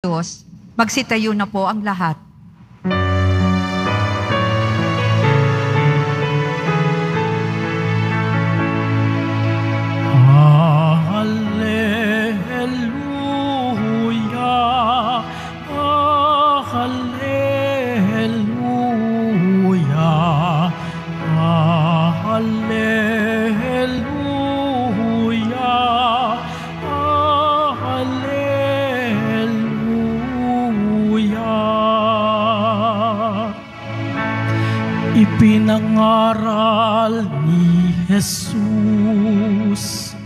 Diyos, magsitayo na po ang lahat. Hallelujah, hallelujah, hallelujah, hallelujah. Ipinangaral ni Jesus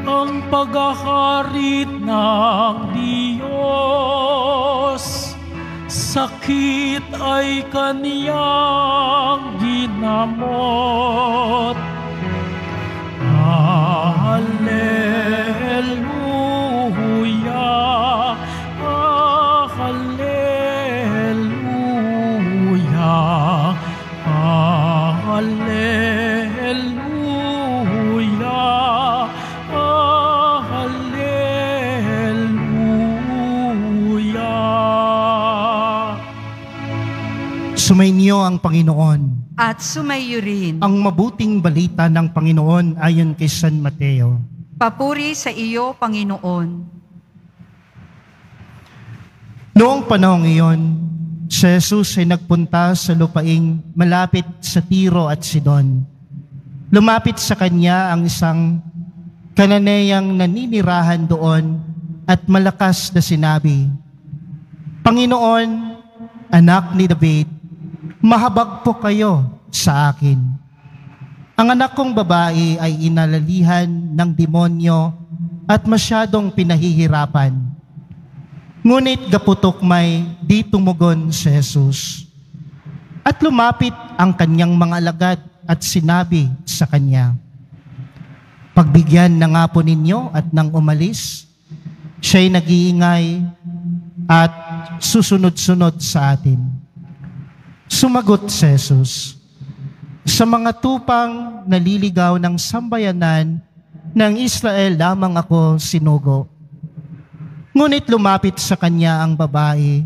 ang paghaharit ng Diyos. Sakit ay kaniyang ginamot. Hallelujah, hallelujah, hallelujah, hallelujah. Sumainyo ang Panginoon. At sumayo rin. Ang mabuting balita ng Panginoon ayon kay San Mateo. Papuri sa iyo, Panginoon. Noong panahong iyon, si Jesus ay nagpunta sa lupaing malapit sa Tiro at Sidon. Lumapit sa kanya ang isang Kananeyang naninirahan doon at malakas na sinabi, Panginoon, anak ni David, mahabag po kayo sa akin. Ang anak kong babae ay inalalihan ng demonyo at masyadong pinahihirapan. Ngunit gaputok may di tumugon si Jesus. At lumapit ang kanyang mga alagad at sinabi sa kanya, Pagbigyan na nga po ninyo at nang umalis, siya'y nag-iingay at susunod-sunod sa atin. Sumagot si Jesus, Sa mga tupang naliligaw ng sambayanan ng Israel lamang ako sinugo. Ngunit lumapit sa kanya ang babae,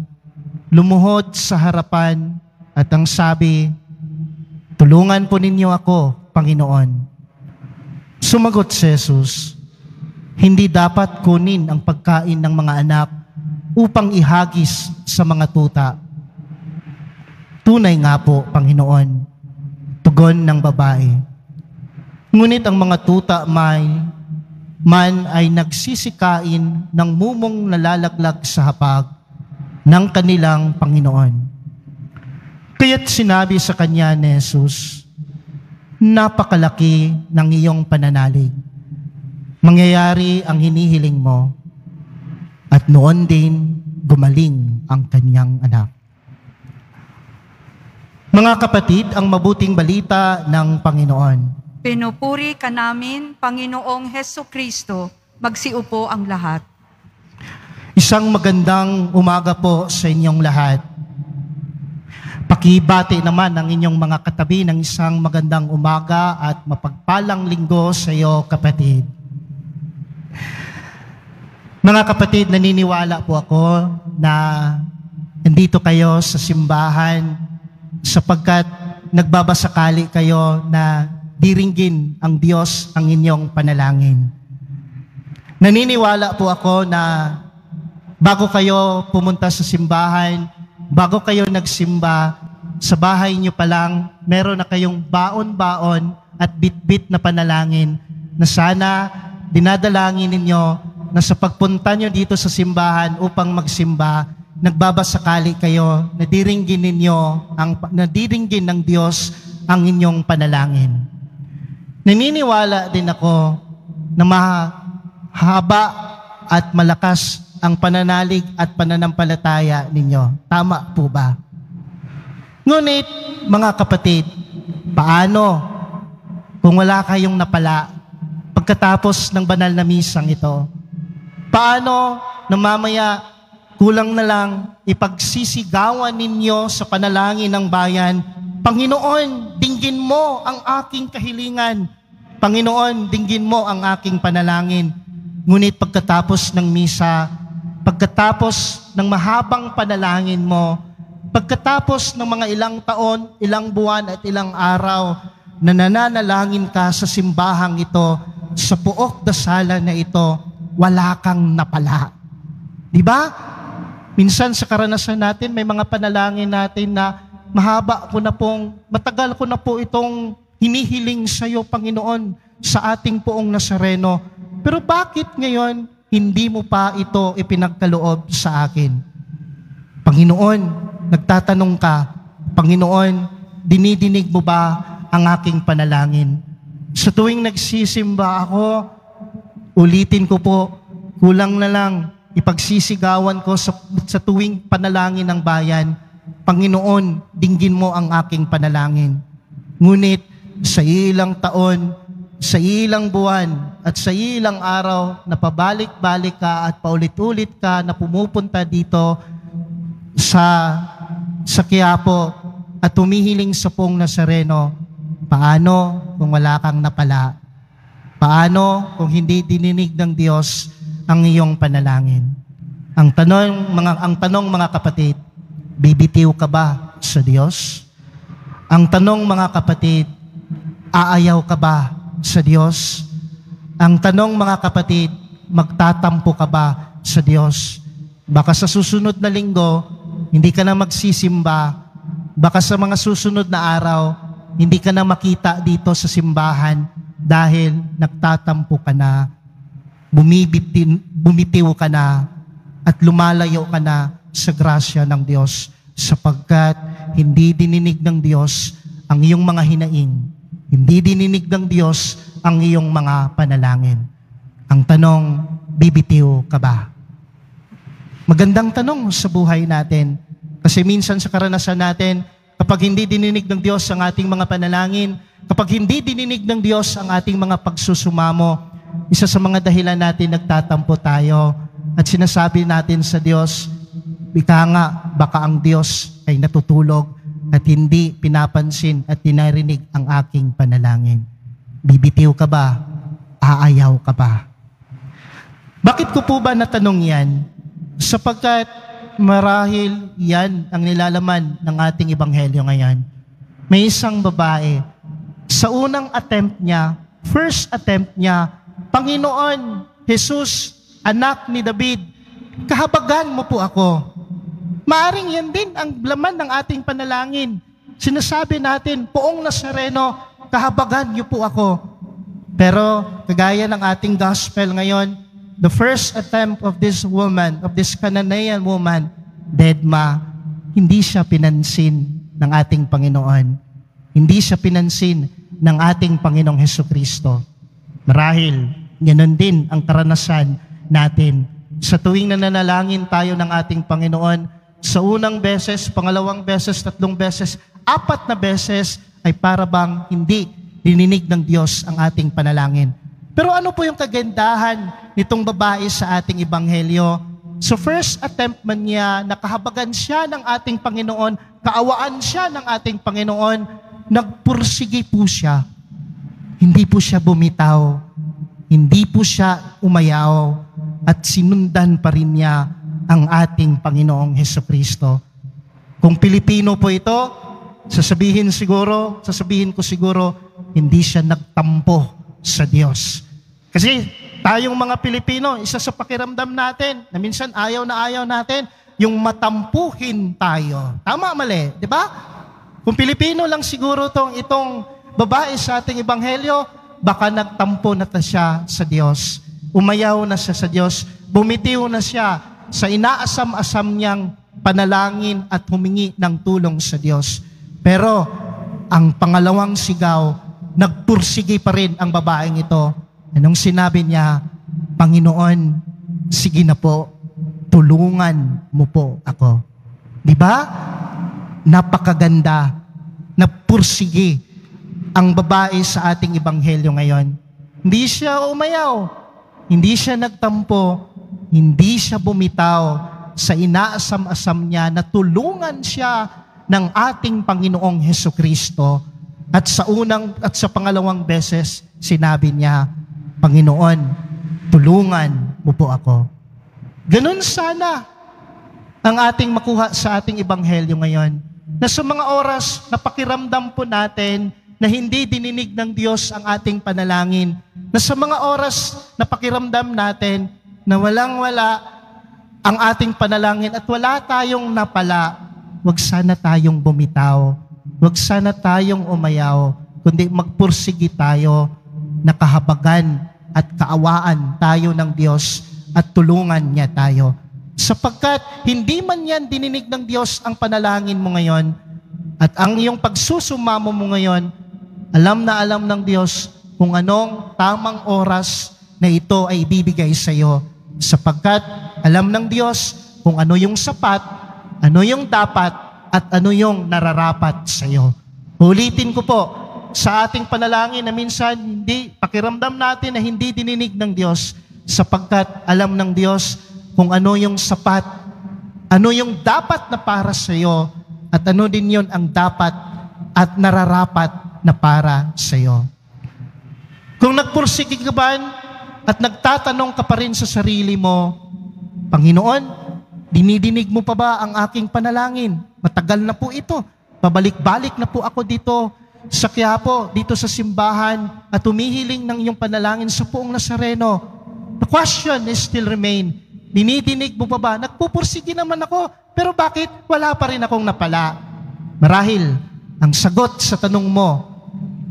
lumuhod sa harapan at ang sabi, Tulungan po ninyo ako, Panginoon. Sumagot si Jesus, Hindi dapat kunin ang pagkain ng mga anak upang ihagis sa mga tuta. Tunay nga po, Panginoon, tugon ng babae. Ngunit ang mga tuta man ay nagsisikain ng mumong nalalaglag sa hapag ng kanilang Panginoon. Kaya't sinabi sa kanya ni Jesus, Napakalaki ng iyong pananalig. Mangyayari ang hinihiling mo. At noon din gumaling ang kanyang anak. Mga kapatid, ang mabuting balita ng Panginoon. Pinupuri ka namin, Panginoong Hesukristo. Magsiupo ang lahat. Isang magandang umaga po sa inyong lahat. Pakibati naman ang inyong mga katabi ng isang magandang umaga at mapagpalang linggo sa iyo, kapatid. Mga kapatid, naniniwala po ako na nandito kayo sa simbahan sapagkat nagbabasakali kayo na diringgin ang Diyos ang inyong panalangin. Naniniwala po ako na bago kayo pumunta sa simbahan, bago kayo nagsimba, sa bahay nyo pa lang, meron na kayong baon-baon at bit-bit na panalangin na sana dinadalangin ninyo na sa pagpunta nyo dito sa simbahan upang magsimba, nagbabasakali kayo na diringgin ng Diyos ang inyong panalangin. Naniniwala din ako na mahaba at malakas ang pananalig at pananampalataya ninyo. Tama po ba? Ngunit, mga kapatid, paano kung wala kayong napala pagkatapos ng banal na misang ito? Paano na mamaya kulang na lang ipagsisigawan ninyo sa panalangin ng bayan, Panginoon, dinggin mo ang aking kahilingan. Panginoon, dinggin mo ang aking panalangin. Ngunit pagkatapos ng misa, pagkatapos ng mahabang panalangin mo, pagkatapos ng mga ilang taon, ilang buwan at ilang araw na nananalangin ka sa simbahang ito, sa puok dasalan na ito, wala kang napala. Di ba? Minsan sa karanasan natin, may mga panalangin natin na matagal ko na po itong hinihiling sa iyo, Panginoon, sa ating poong Nazareno. Pero bakit ngayon, hindi mo pa ito ipinagkaloob sa akin? Panginoon, nagtatanong ka, Panginoon, dinidinig mo ba ang aking panalangin? Sa tuwing nagsisimba ako, ulitin ko po, kulang na lang, ipagsisigawan ko sa tuwing panalangin ng bayan, Panginoon, dinggin mo ang aking panalangin. Ngunit sa ilang taon, sa ilang buwan, at sa ilang araw na pabalik-balik ka at paulit-ulit ka na pumupunta dito sa Quiapo at humihiling sa poong Nazareno, paano kung wala kang napala? Paano kung hindi dininig ng Diyos ang iyong panalangin? Ang tanong mga kapatid, bibitiw ka ba sa Diyos? Ang tanong mga kapatid, aayaw ka ba sa Diyos? Ang tanong mga kapatid, magtatampo ka ba sa Diyos? Baka sa susunod na linggo, hindi ka na magsisimba. Baka sa mga susunod na araw, hindi ka na makita dito sa simbahan dahil nagtatampo ka na, bumitiw ka na, at lumalayo ka na sa grasya ng Diyos sapagkat hindi dininig ng Diyos ang iyong mga hinaing. Hindi dininig ng Diyos ang iyong mga panalangin. Ang tanong, bibitiw ka ba? Magandang tanong sa buhay natin. Kasi minsan sa karanasan natin, kapag hindi dininig ng Diyos ang ating mga panalangin, kapag hindi dininig ng Diyos ang ating mga pagsusumamo, isa sa mga dahilan natin nagtatampo tayo at sinasabi natin sa Diyos, ika nga, baka ang Diyos ay natutulog at hindi pinapansin at dinarinig ang aking panalangin. Bibitiw ka ba? Aayaw ka ba? Bakit ko po ba natanong yan? Sapagkat marahil yan ang nilalaman ng ating ebanghelyo ngayon. May isang babae, sa unang attempt niya, first attempt niya, Panginoon, Jesus, anak ni David, kahabagan mo po ako. Maaring yan din ang laman ng ating panalangin. Sinasabi natin, poong Nazareno, kahabagan niyo po ako. Pero kagaya ng ating gospel ngayon, the first attempt of this woman, of this Cananean woman, Dedma, hindi siya pinansin ng ating Panginoon. Hindi siya pinansin ng ating Panginoong Hesukristo. Marahil, ganun din ang karanasan natin. Sa tuwing nananalangin tayo ng ating Panginoon, sa unang beses, pangalawang beses, tatlong beses, 4 na beses, ay para bang hindi dininig ng Diyos ang ating panalangin. Pero ano po yung kagandahan nitong babae sa ating ebanghelyo? So first attempt man niya, nakahabagan siya ng ating Panginoon, kaawaan siya ng ating Panginoon, nagpursige po siya. Hindi po siya bumitaw, hindi po siya umayaw, at sinundan pa rin niya ang ating Panginoong Hesukristo. Kung Pilipino po ito, sasabihin ko siguro, hindi siya nagtampo sa Diyos. Kasi tayong mga Pilipino, isa sa pakiramdam natin, na minsan ayaw natin, yung matampuhin tayo. Tama, mali, di ba? Kung Pilipino lang siguro itong babae sa ating ebanghelyo, baka nagtampo na siya sa Diyos. Umayaw na siya sa Diyos. Bumitiw na siya sa inaasam-asam niyang panalangin at humingi ng tulong sa Diyos. Pero ang pangalawang sigaw, nagpursige pa rin ang babaeng ito. Anong sinabi niya? Panginoon, sige na po, tulungan mo po ako. Di ba? Napakaganda. Nagpursige ang babae sa ating ebanghelyo ngayon. Hindi siya umayaw, hindi siya nagtampo, hindi siya bumitaw sa inaasam-asam niya na tulungan siya ng ating Panginoong Hesukristo. At sa unang at sa pangalawang beses, sinabi niya, Panginoon, tulungan mo po ako. Ganun sana ang ating makuha sa ating ebanghelyo ngayon. Na sa mga oras na pakiramdam po natin na hindi dininig ng Diyos ang ating panalangin. Na sa mga oras na pakiramdam natin na walang-wala ang ating panalangin at wala tayong napala, wag sana tayong bumitaw. Wag sana tayong umayaw, kundi magpursigi tayo, nakahabagan at kaawaan tayo ng Diyos at tulungan niya tayo. Sapagkat hindi man yan dininig ng Diyos ang panalangin mo ngayon at ang iyong pagsusumamo mo ngayon, alam na alam ng Diyos kung anong tamang oras na ito ay bibigay sa iyo. Sapagkat alam ng Diyos kung ano yung sapat, ano yung dapat, at ano yung nararapat sa iyo. Ulitin ko po, sa ating panalangin na minsan hindi, pakiramdam natin na hindi dininig ng Diyos sapagkat alam ng Diyos kung ano yung sapat, ano yung dapat na para sa iyo, at ano din yun ang dapat at nararapat na para sa iyo. Kung nagpursigi ka ba at nagtatanong ka pa rin sa sarili mo, Panginoon, dinidinig mo pa ba ang aking panalangin? Matagal na po ito. Pabalik-balik na po ako dito sa Quiapo, dito sa simbahan, at humihiling ng iyong panalangin sa Poong Nazareno. The question is still remain. Dinidinig mo pa ba? Nagpupursigi naman ako, pero bakit wala pa rin akong napala? Marahil, ang sagot sa tanong mo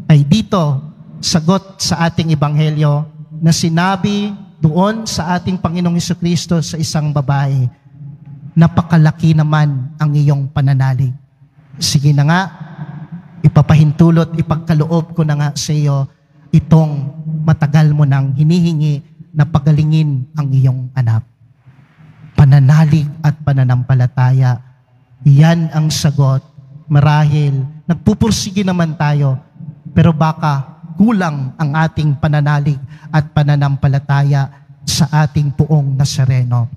ay dito, sagot sa ating ebanghelyo na sinabi doon sa ating Panginoong Jesucristo sa isang babae, napakalaki naman ang iyong pananalig. Sige na nga, ipapahintulot, ipagkaloob ko na nga sa iyo itong matagal mo nang hinihingi na pagalingin ang iyong anak. Pananalig at pananampalataya, yan ang sagot. Marahil, nagpupursige naman tayo, pero baka kulang ang ating pananalig at pananampalataya sa ating Poong Nazareno.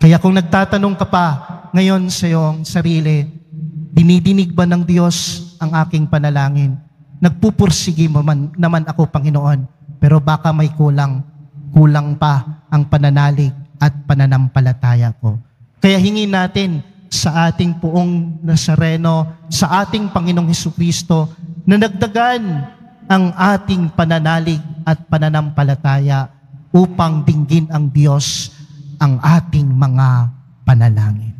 Kaya kung nagtatanong ka pa ngayon sa iyong sarili, dinidinig ba ng Diyos ang aking panalangin? Nagpupursige naman ako, Panginoon, pero baka may kulang pa ang pananalig at pananampalataya ko. Kaya hingin natin sa ating Poong Nazareno, sa ating Panginoong Jesucristo, na nagdagan ang ating pananalig at pananampalataya upang dinggin ang Diyos ang ating mga panalangin.